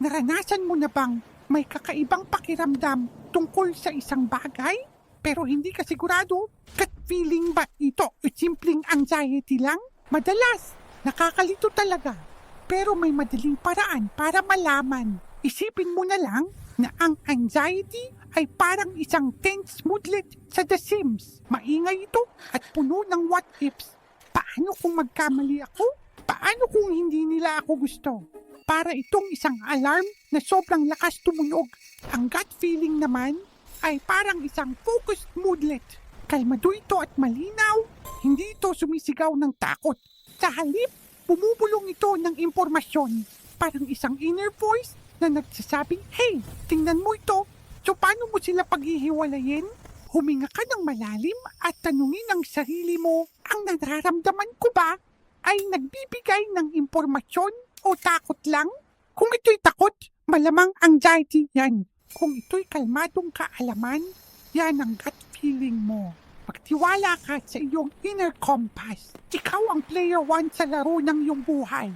Naranasan mo na bang may kakaibang pakiramdam tungkol sa isang bagay? Pero hindi ka sigurado? Gut feeling ba ito o simpleng anxiety lang? Madalas, nakakalito talaga. Pero may madaling paraan para malaman. Isipin mo na lang na ang anxiety ay parang isang tense moodlet sa The Sims. Maingay ito at puno ng what-ifs. Paano kung magkamali ako? Paano kung hindi nila ako gusto? Para itong isang alarm na sobrang lakas tumunog. Ang gut feeling naman ay parang isang focused moodlet. Kalmado ito at malinaw. Hindi ito sumisigaw ng takot. Sa halip, bumubulong ito ng impormasyon. Parang isang inner voice na nagsasabing, "Hey, tingnan mo ito." So paano mo sila paghihiwalayin? Huminga ka ng malalim at tanungin ang sarili mo, ang nararamdaman ko ba ay nagbibigay ng impormasyon o takot lang? Kung ito'y takot, malamang anxiety yan. Kung ito'y kalmadong kaalaman, yan ang gut feeling mo. Magtiwala ka sa iyong inner compass. Ikaw ang player 1 sa laro ng iyong buhay.